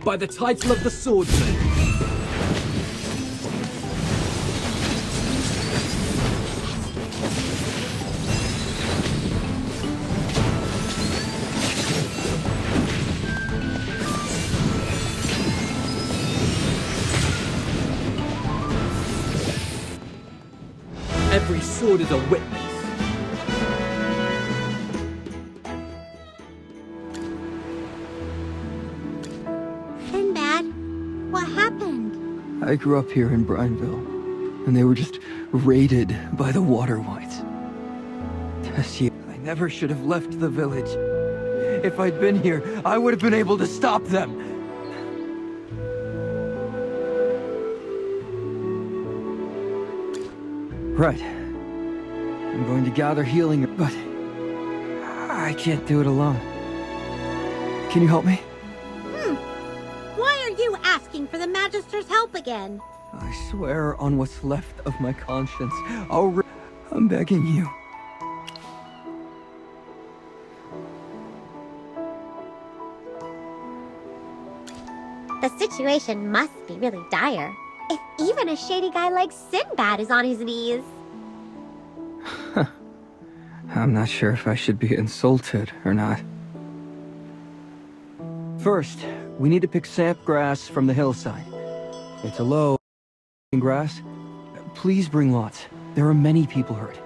By the title of the swordsman. Every sword is a witness. What happened? I grew up here in Brineville, and they were just raided by the Water Whites. Tessie, I never should have left the village. If I'd been here, I would have been able to stop them. Right. I'm going to gather healing, but I can't do it alone. Can you help me? Why are you asking for the Magister's help again? I swear on what's left of my conscience, I'm begging you. The situation must be really dire, if even a shady guy like Sinbad is on his knees. I'm not sure if I should be insulted or not. First, we need to pick sap grass from the hillside. It's a low grass. Please bring lots. There are many people hurt.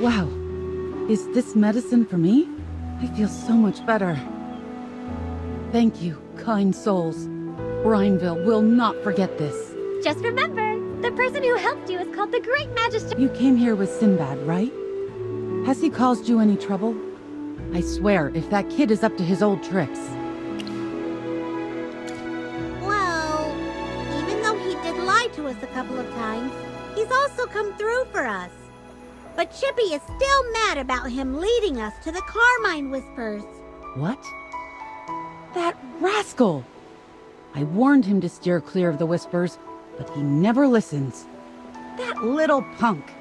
Wow. Is this medicine for me? I feel so much better. Thank you, kind souls. Brineville will not forget this. Just remember, the person who helped you is called the Great Magister. You came here with Sinbad, right? Has he caused you any trouble? I swear, if that kid is up to his old tricks. Well, even though he did lie to us a couple of times, he's also come through for us. But Chippy is still mad about him leading us to the Carmine Whispers. What? That rascal! I warned him to steer clear of the Whispers, but he never listens. That little punk!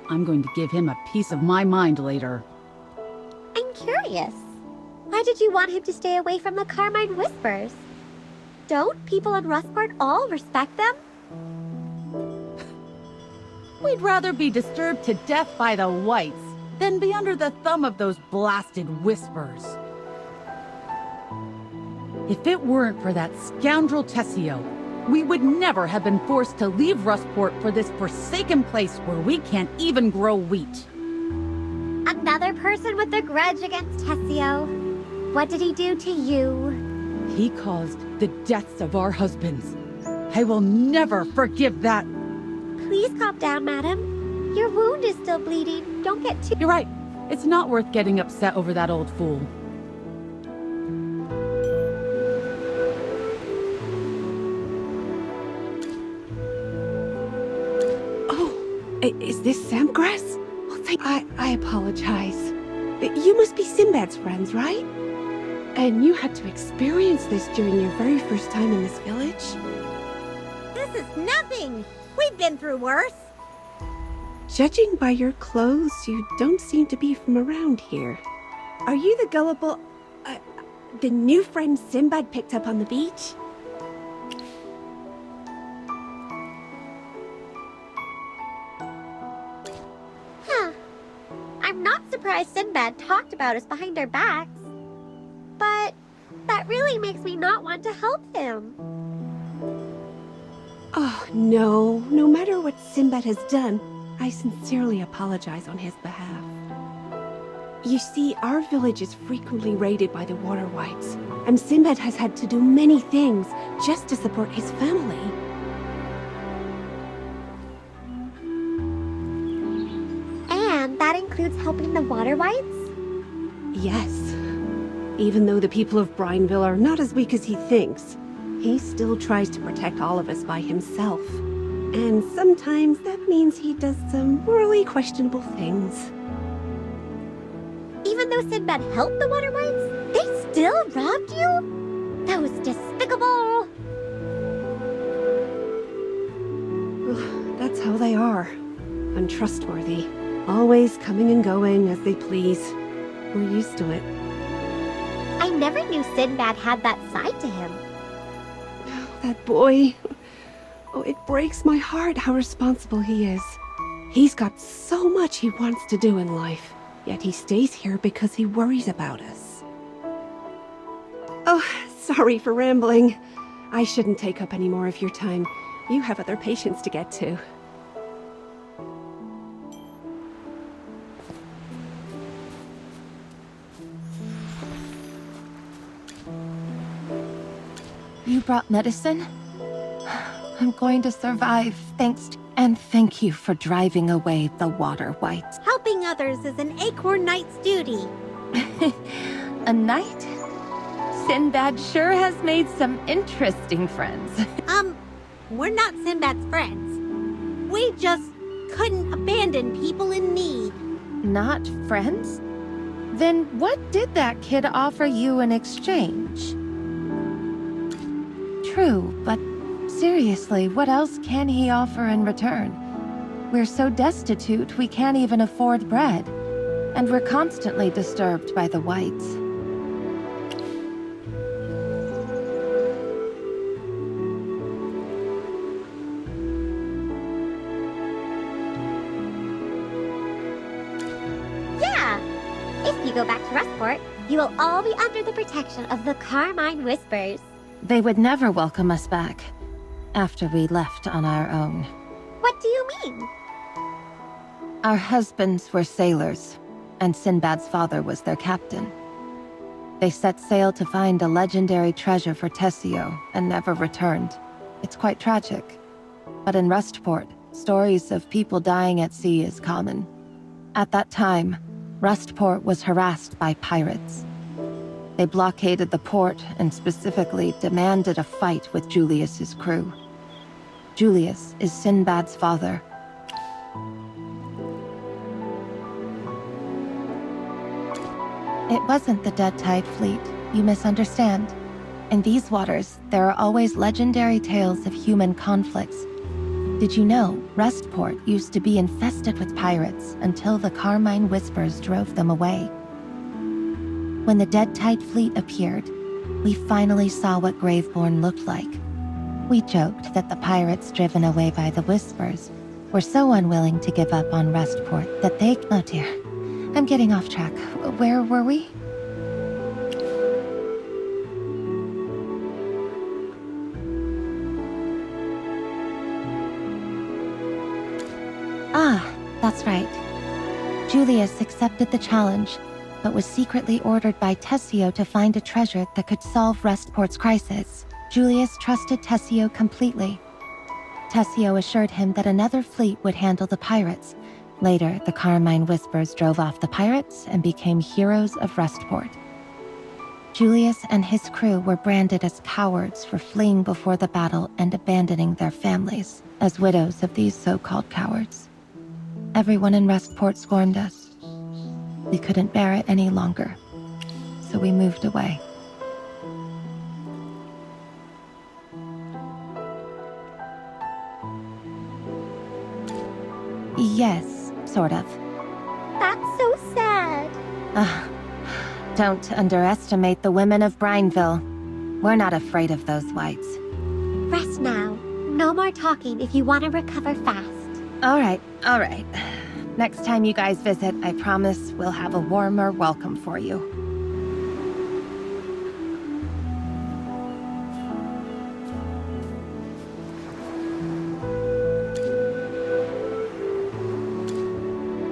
I'm going to give him a piece of my mind later. I'm curious. Why did you want him to stay away from the Carmine Whispers? Don't people in Rustport all respect them? We'd rather be disturbed to death by the Whites than be under the thumb of those blasted Whispers. If it weren't for that scoundrel Tessio, we would never have been forced to leave Rustport for this forsaken place where we can't even grow wheat. Another person with a grudge against Tessio. What did he do to you? He caused the deaths of our husbands. I will never forgive that. Please calm down, madam. Your wound is still bleeding. Don't get too... You're right. It's not worth getting upset over that old fool. Oh, is this Samgrass? Oh, I apologize. You must be Sinbad's friends, right? And you had to experience this during your very first time in this village? This is nothing. We've been through worse. Judging by your clothes, you don't seem to be from around here. Are you the gullible... the new friend Sinbad picked up on the beach? Huh. I'm not surprised Sinbad talked about us behind our backs. But that really makes me not want to help him. Oh, no. No matter what Sinbad has done, I sincerely apologize on his behalf. You see, our village is frequently raided by the Water Whites, and Sinbad has had to do many things just to support his family. And that includes helping the Water Whites? Yes. Even though the people of Brineville are not as weak as he thinks, he still tries to protect all of us by himself. And sometimes that means he does some morally questionable things. Even though Sinbad helped the Water Whites, they still robbed you? That was despicable. That's how they are. Untrustworthy. Always coming and going as they please. We're used to it. I never knew Sinbad had that side to him. That boy. Oh, it breaks my heart how responsible he is. He's got so much he wants to do in life, yet he stays here because he worries about us. Oh, sorry for rambling. I shouldn't take up any more of your time. You have other patients to get to. You brought medicine? I'm going to survive, and thank you for driving away the Water Whites. Helping others is an Acorn Knight's duty. A knight? Sinbad sure has made some interesting friends. We're not Sinbad's friends. We just couldn't abandon people in need. Not friends? Then what did that kid offer you in exchange? True, but seriously, what else can he offer in return? We're so destitute we can't even afford bread, and we're constantly disturbed by the Whites. Yeah! If you go back to Rustport, you will all be under the protection of the Carmine Whispers. They would never welcome us back after we left on our own. What do you mean? Our husbands were sailors, and Sinbad's father was their captain. They set sail to find a legendary treasure for Tessio and never returned. It's quite tragic. But in Rustport, stories of people dying at sea is common. At that time, Rustport was harassed by pirates. They blockaded the port and specifically demanded a fight with Julius's crew. Julius is Sinbad's father. It wasn't the Dead Tide fleet. You misunderstand. In these waters, there are always legendary tales of human conflicts. Did you know Rustport used to be infested with pirates until the Carmine Whispers drove them away? When the Dead Tide fleet appeared, we finally saw what Graveborn looked like. We joked that the pirates driven away by the Whispers were so unwilling to give up on Rustport that they— oh dear, I'm getting off track. Where were we? Ah, that's right. Julius accepted the challenge, but was secretly ordered by Tessio to find a treasure that could solve Rustport's crisis. Julius trusted Tessio completely. Tessio assured him that another fleet would handle the pirates. Later, the Carmine Whispers drove off the pirates and became heroes of Rustport. Julius and his crew were branded as cowards for fleeing before the battle and abandoning their families as widows of these so-called cowards. Everyone in Rustport scorned us. We couldn't bear it any longer, so we moved away. Yes, sort of. That's so sad. Don't underestimate the women of Brineville. We're not afraid of those Whites. Rest now. No more talking if you want to recover fast. All right. Next time you guys visit, I promise we'll have a warmer welcome for you.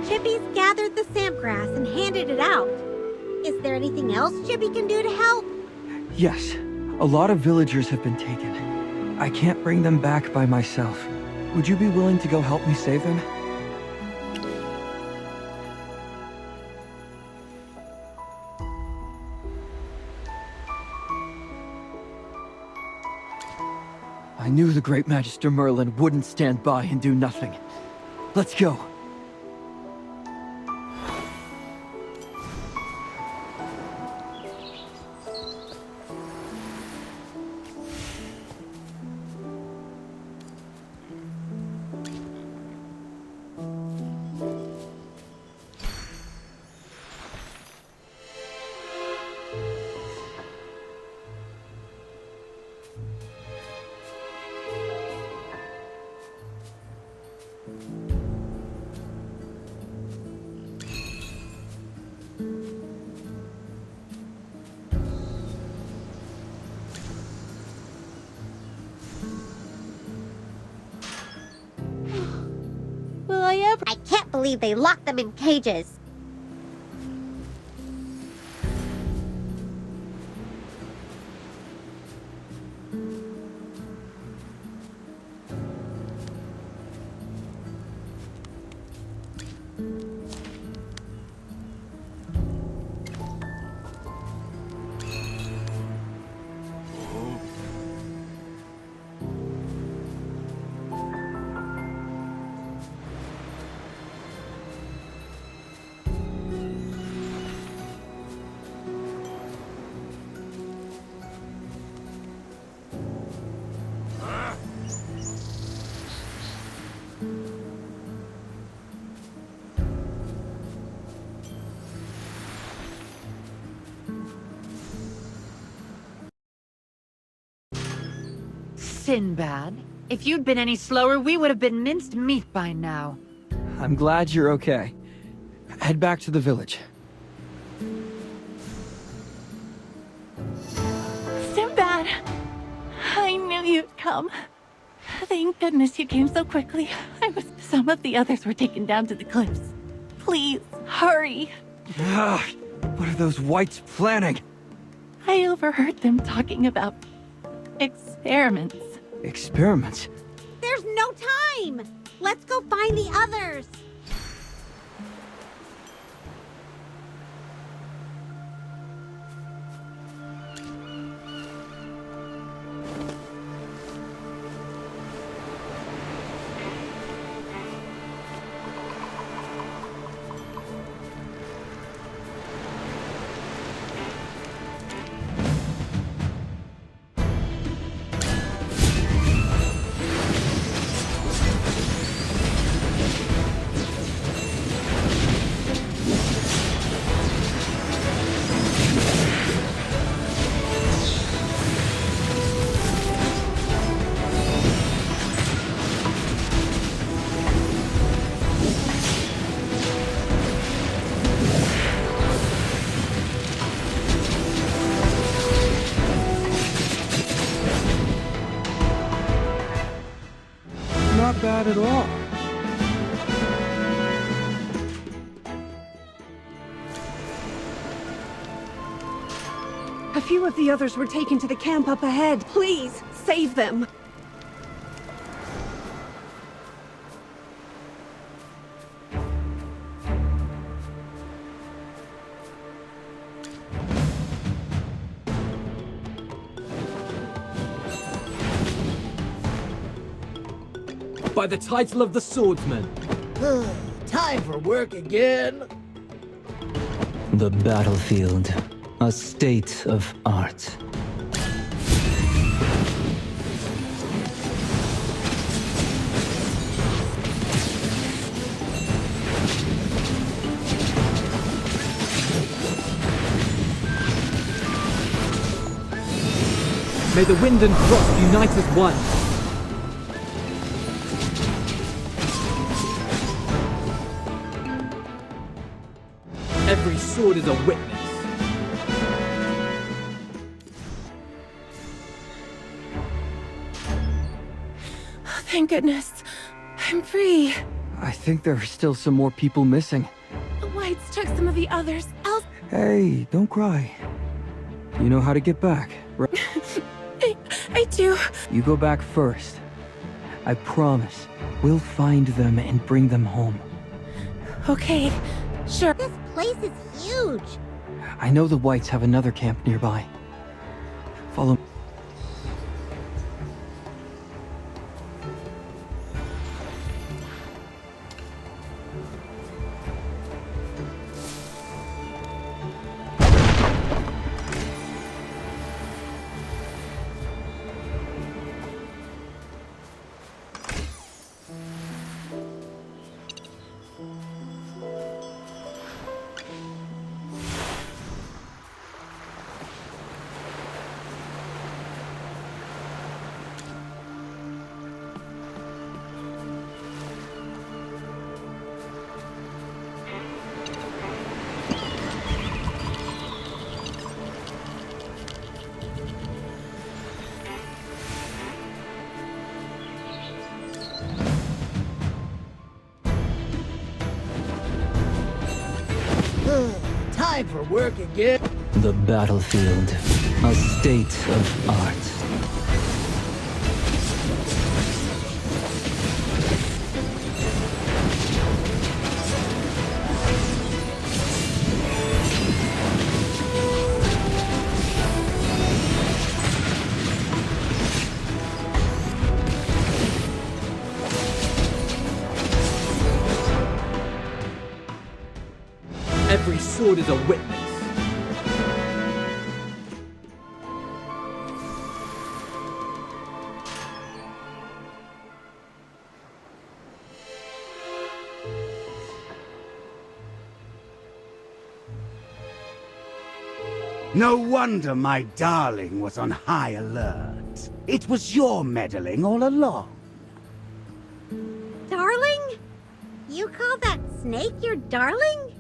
Chippy's gathered the sampgrass and handed it out. Is there anything else Chippy can do to help? Yes, a lot of villagers have been taken. I can't bring them back by myself. Would you be willing to go help me save them? I knew the great Magister Merlin wouldn't stand by and do nothing. Let's go. Will I ever? I can't believe they locked them in cages. Sinbad, if you'd been any slower, we would have been minced meat by now. I'm glad you're okay. Head back to the village. Sinbad! I knew you'd come. Thank goodness you came so quickly. Some of the others were taken down to the cliffs. Please, hurry! What are those whites planning? I overheard them talking about experiments. Experiments? There's no time! Let's go find the others! Not bad at all. A few of the others were taken to the camp up ahead. Please, save them. By the title of the swordsman. Time for work again. The battlefield, a state of art. May the wind and frost unite as one. Every sword is a witness. Thank goodness. I'm free. I think there are still some more people missing. The Whites took some of the others. Hey, don't cry. You know how to get back, right? I do. You go back first. I promise. We'll find them and bring them home. Okay, sure. This place is huge. I know the Whites have another camp nearby. Follow me. Time for work again. The battlefield, a state of art. Every sword is a witness. No wonder my darling was on high alert. It was your meddling all along. Darling? You call that snake your darling?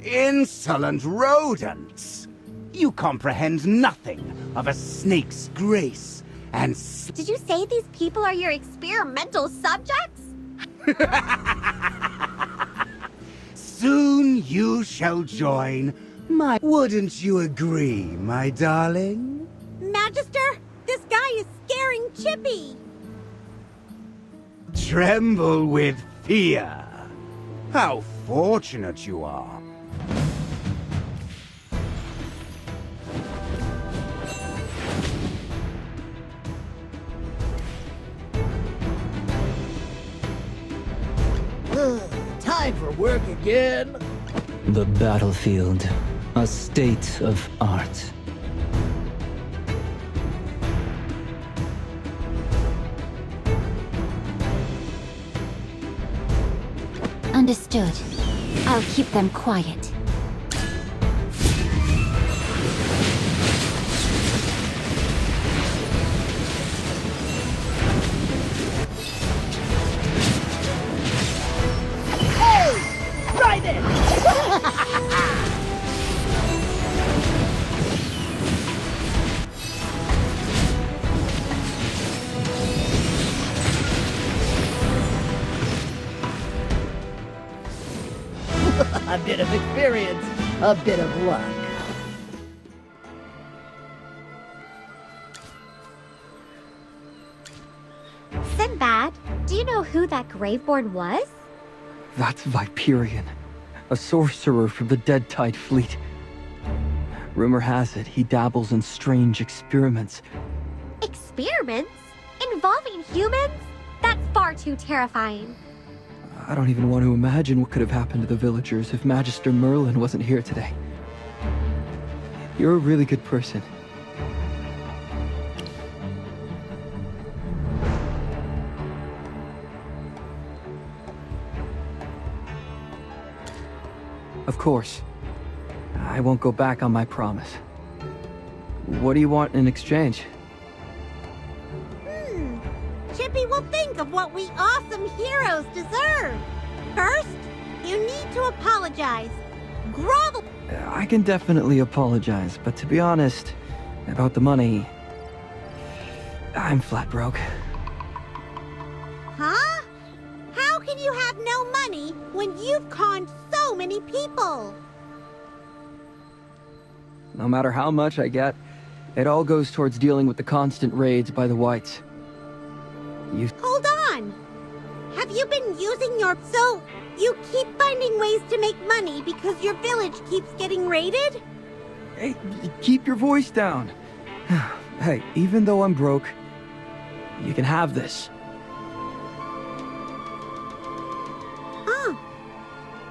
Insolent rodents! You comprehend nothing of a snake's grace and Did you say these people are your experimental subjects? soon you shall join my... Wouldn't you agree, my darling? Magister, this guy is scaring Chippy. Tremble with fear. How fortunate you are. Time for work again. The battlefield, a state of art. Understood. I'll keep them quiet. Try this! A bit of experience, a bit of luck. Sinbad, do you know who that Graveborn was? That's Viperion, a sorcerer from the Dead Tide fleet. Rumor has it he dabbles in strange experiments. Experiments? Involving humans? That's far too terrifying. I don't even want to imagine what could have happened to the villagers if Magister Merlin wasn't here today. You're a really good person. Of course. I won't go back on my promise. What do you want in exchange? Chippy will think of what we awesome heroes deserve. First, you need to apologize. grovel. I can definitely apologize, but to be honest, about the money, I'm flat broke. Huh? How can you have no money when you've conned so many people? No matter how much I get, it all goes towards dealing with the constant raids by the Whites. Hold on! Have you been using your... So, you keep finding ways to make money because your village keeps getting raided? Hey, keep your voice down. Hey, even though I'm broke, you can have this. Oh,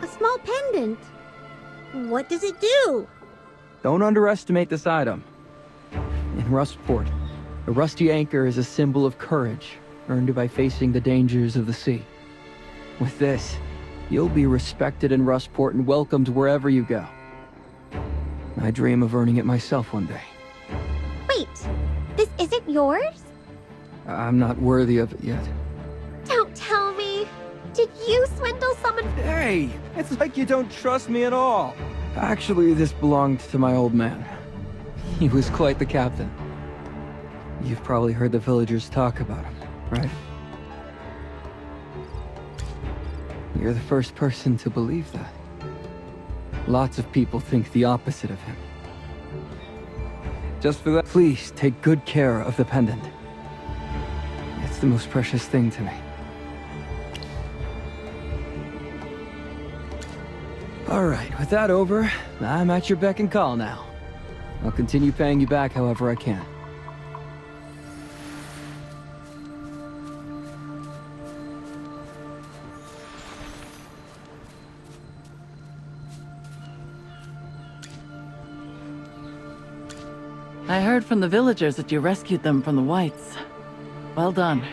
a small pendant. What does it do? Don't underestimate this item. In Rustport, a rusty anchor is a symbol of courage, earned by facing the dangers of the sea. With this, you'll be respected in Rustport and welcomed wherever you go. I dream of earning it myself one day. Wait, this isn't yours? I'm not worthy of it yet. Don't tell me. Did you swindle someone? Hey, it's like you don't trust me at all. Actually, this belonged to my old man. He was quite the captain. You've probably heard the villagers talk about him, right? You're the first person to believe that. Lots of people think the opposite of him. Just for that, please take good care of the pendant. It's the most precious thing to me. Alright, with that over, I'm at your beck and call now. I'll continue paying you back however I can. I heard from the villagers that you rescued them from the Whites. Well done.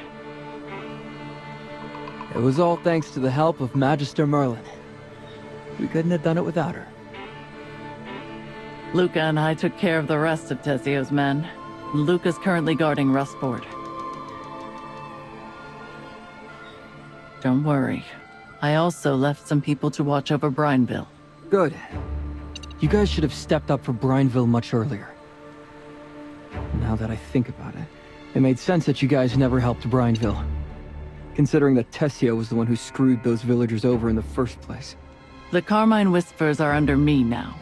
It was all thanks to the help of Magister Merlin. We couldn't have done it without her. Luca and I took care of the rest of Tessio's men. Luca's currently guarding Rustport. Don't worry. I also left some people to watch over Brineville. Good. You guys should have stepped up for Brineville much earlier. Now that I think about it, it made sense that you guys never helped Brineville. Considering that Tessio was the one who screwed those villagers over in the first place. The Carmine Whispers are under me now.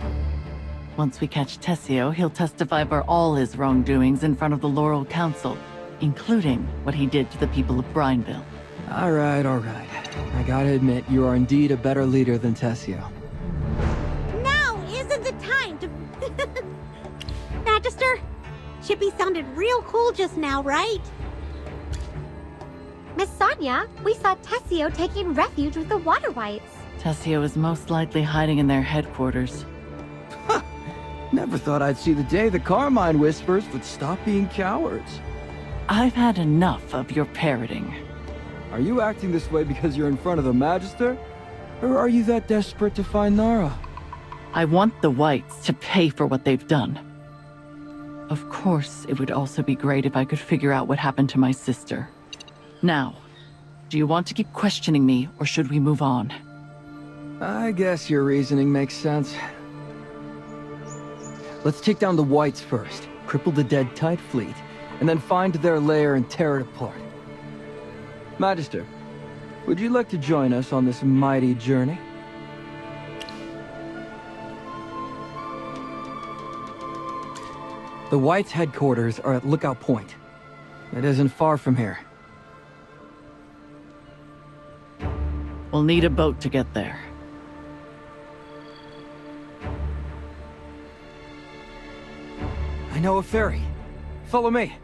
Once we catch Tessio, he'll testify for all his wrongdoings in front of the Laurel Council, including what he did to the people of Brineville. Alright. I gotta admit, you are indeed a better leader than Tessio. Now isn't the time to... Magister, Chippy sounded real cool just now, right? Miss Sonia, we saw Tessio taking refuge with the Water Whites. Tessio is most likely hiding in their headquarters. Never thought I'd see the day the Carmine Whispers would stop being cowards. I've had enough of your parroting. Are you acting this way because you're in front of the Magister? Or are you that desperate to find Nara? I want the Whites to pay for what they've done. Of course, it would also be great if I could figure out what happened to my sister. Now, do you want to keep questioning me, or should we move on? I guess your reasoning makes sense. Let's take down the Whites first, cripple the dead Tide fleet, and then find their lair and tear it apart. Magister, would you like to join us on this mighty journey? The Whites' headquarters are at Lookout Point. It isn't far from here. We'll need a boat to get there. I know a ferry. Follow me.